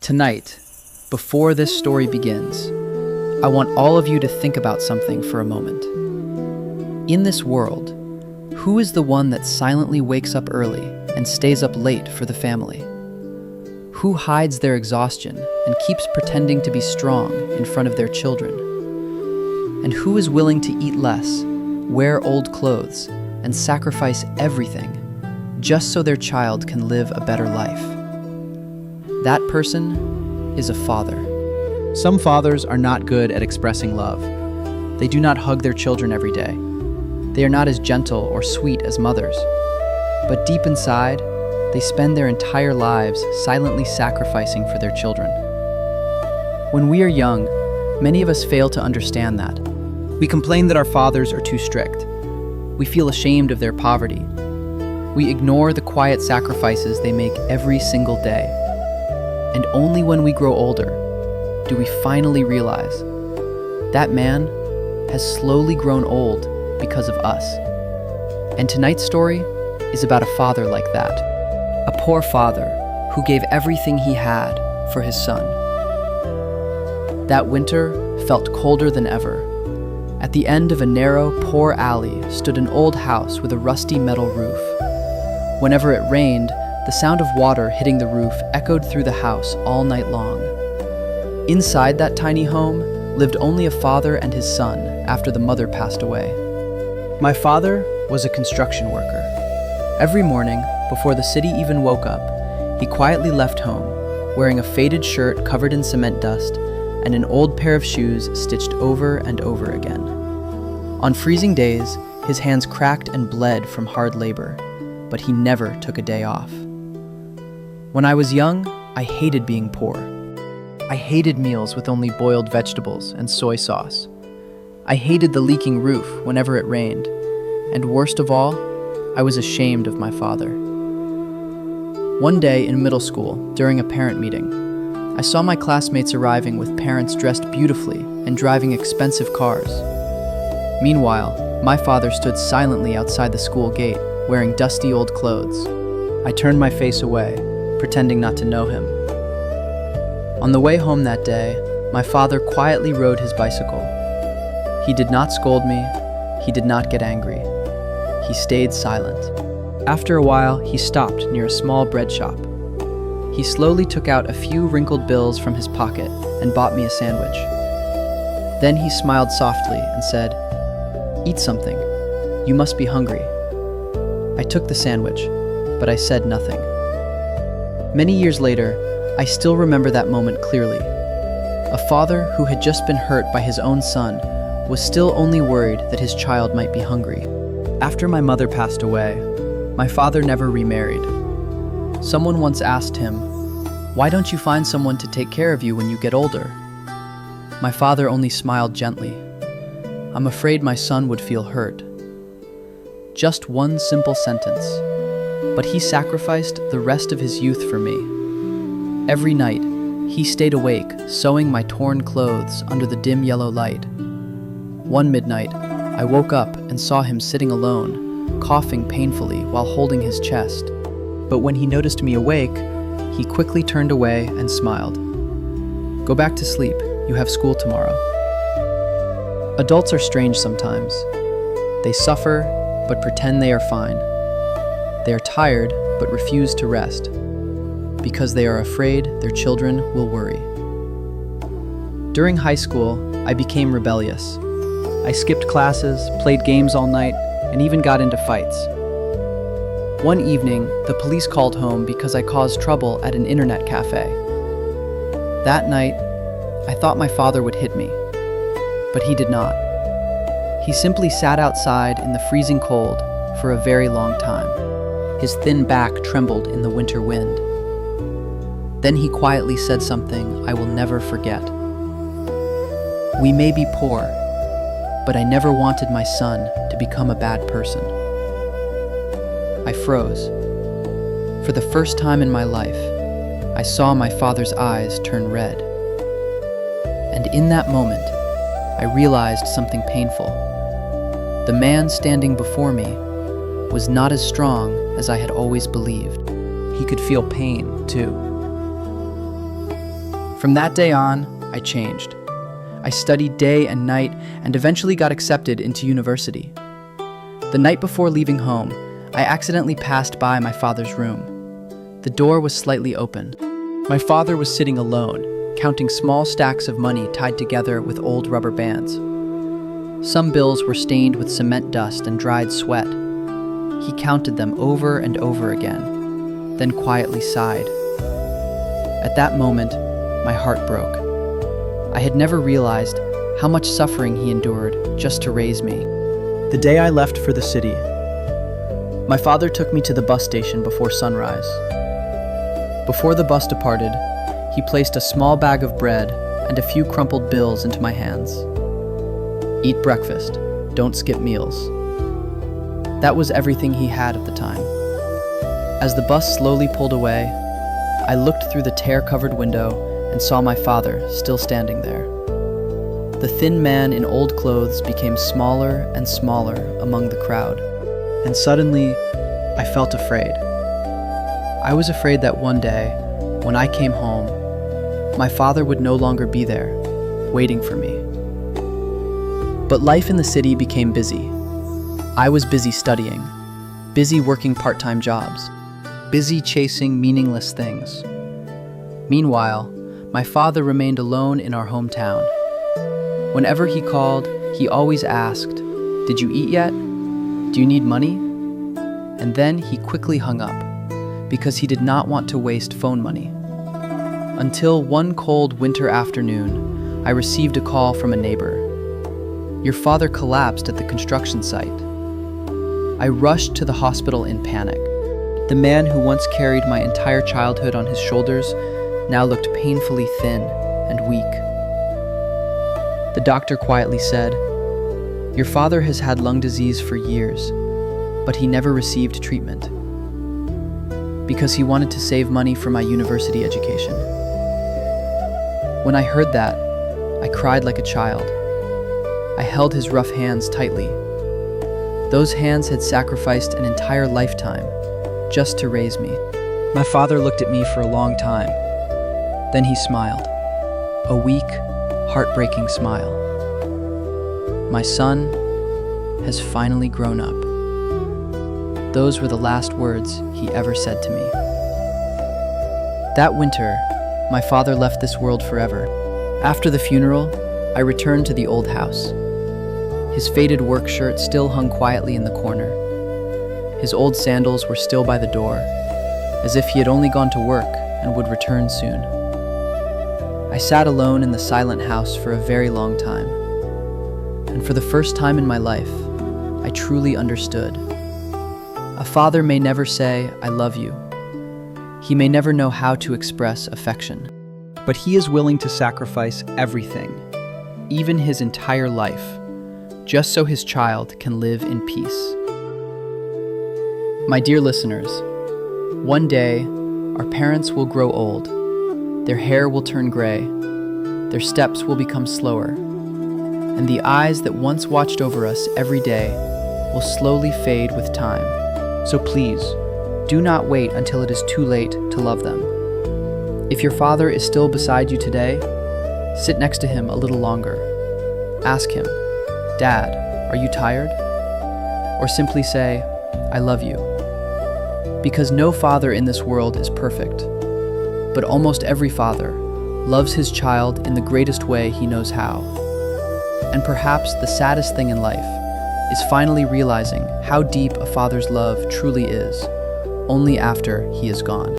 Tonight, before this story begins, I want all of you to think about something for a moment. In this world, who is the one that silently wakes up early and stays up late for the family? Who hides their exhaustion and keeps pretending to be strong in front of their children? And who is willing to eat less, wear old clothes, and sacrifice everything just so their child can live a better life? That person is a father. Some fathers are not good at expressing love. They do not hug their children every day. They are not as gentle or sweet as mothers. But deep inside, they spend their entire lives silently sacrificing for their children. When we are young, many of us fail to understand that. We complain that our fathers are too strict. We feel ashamed of their poverty. We ignore the quiet sacrifices they make every single day. And only when we grow older do we finally realize that man has slowly grown old because of us. And tonight's story is about a father like that. A poor father who gave everything he had for his son. That winter felt colder than ever. At the end of a narrow, poor alley stood an old house with a rusty metal roof. Whenever it rained, the sound of water hitting the roof echoed through the house all night long. Inside that tiny home lived only a father and his son after the mother passed away. My father was a construction worker. Every morning, before the city even woke up, he quietly left home, wearing a faded shirt covered in cement dust and an old pair of shoes stitched over and over again. On freezing days, his hands cracked and bled from hard labor, but he never took a day off. When I was young, I hated being poor. I hated meals with only boiled vegetables and soy sauce. I hated the leaking roof whenever it rained. And worst of all, I was ashamed of my father. One day in middle school, during a parent meeting, I saw my classmates arriving with parents dressed beautifully and driving expensive cars. Meanwhile, my father stood silently outside the school gate, wearing dusty old clothes. I turned my face away, pretending not to know him. On the way home that day, my father quietly rode his bicycle. He did not scold me. He did not get angry. He stayed silent. After a while, he stopped near a small bread shop. He slowly took out a few wrinkled bills from his pocket and bought me a sandwich. Then he smiled softly and said, "Eat something. You must be hungry." I took the sandwich, but I said nothing. Many years later, I still remember that moment clearly. A father who had just been hurt by his own son was still only worried that his child might be hungry. After my mother passed away, my father never remarried. Someone once asked him, "Why don't you find someone to take care of you when you get older?" My father only smiled gently. "I'm afraid my son would feel hurt." Just one simple sentence. But he sacrificed the rest of his youth for me. Every night, he stayed awake, sewing my torn clothes under the dim yellow light. One midnight, I woke up and saw him sitting alone, coughing painfully while holding his chest. But when he noticed me awake, he quickly turned away and smiled. "Go back to sleep. You have school tomorrow." Adults are strange sometimes. They suffer, but pretend they are fine. They are tired, but refuse to rest, because they are afraid their children will worry. During high school, I became rebellious. I skipped classes, played games all night, and even got into fights. One evening, the police called home because I caused trouble at an internet cafe. That night, I thought my father would hit me, but he did not. He simply sat outside in the freezing cold for a very long time. His thin back trembled in the winter wind. Then he quietly said something I will never forget. "We may be poor, but I never wanted my son to become a bad person." I froze. For the first time in my life, I saw my father's eyes turn red. And in that moment, I realized something painful. The man standing before me was not as strong as I had always believed. He could feel pain, too. From that day on, I changed. I studied day and night and eventually got accepted into university. The night before leaving home, I accidentally passed by my father's room. The door was slightly open. My father was sitting alone, counting small stacks of money tied together with old rubber bands. Some bills were stained with cement dust and dried sweat. He counted them over and over again, then quietly sighed. At that moment, my heart broke. I had never realized how much suffering he endured just to raise me. The day I left for the city, my father took me to the bus station before sunrise. Before the bus departed, he placed a small bag of bread and a few crumpled bills into my hands. Eat breakfast, don't skip meals. That was everything he had at the time. As the bus slowly pulled away, I looked through the tear-covered window and saw my father still standing there. The thin man in old clothes became smaller and smaller among the crowd, and suddenly I felt afraid. I was afraid that one day, when I came home, my father would no longer be there, waiting for me. But life in the city became busy. I was busy studying, busy working part-time jobs, busy chasing meaningless things. Meanwhile, my father remained alone in our hometown. Whenever he called, he always asked, "Did you eat yet? Do you need money?" And then he quickly hung up, because he did not want to waste phone money. Until one cold winter afternoon, I received a call from a neighbor. "Your father collapsed at the construction site." I rushed to the hospital in panic. The man who once carried my entire childhood on his shoulders now looked painfully thin and weak. The doctor quietly said, "Your father has had lung disease for years, but he never received treatment because he wanted to save money for my university education." When I heard that, I cried like a child. I held his rough hands tightly. Those hands had sacrificed an entire lifetime just to raise me. My father looked at me for a long time. Then he smiled, a weak, heartbreaking smile. "My son has finally grown up." Those were the last words he ever said to me. That winter, my father left this world forever. After the funeral, I returned to the old house. His faded work shirt still hung quietly in the corner. His old sandals were still by the door, as if he had only gone to work and would return soon. I sat alone in the silent house for a very long time, and for the first time in my life, I truly understood. A father may never say, "I love you." He may never know how to express affection, but he is willing to sacrifice everything, even his entire life, just so his child can live in peace. My dear listeners, one day, our parents will grow old. Their hair will turn gray, their steps will become slower, and the eyes that once watched over us every day will slowly fade with time. So please, do not wait until it is too late to love them. If your father is still beside you today, sit next to him a little longer. Ask him, "Dad, are you tired?" Or simply say, "I love you." Because no father in this world is perfect, but almost every father loves his child in the greatest way he knows how. And perhaps the saddest thing in life is finally realizing how deep a father's love truly is, only after he is gone.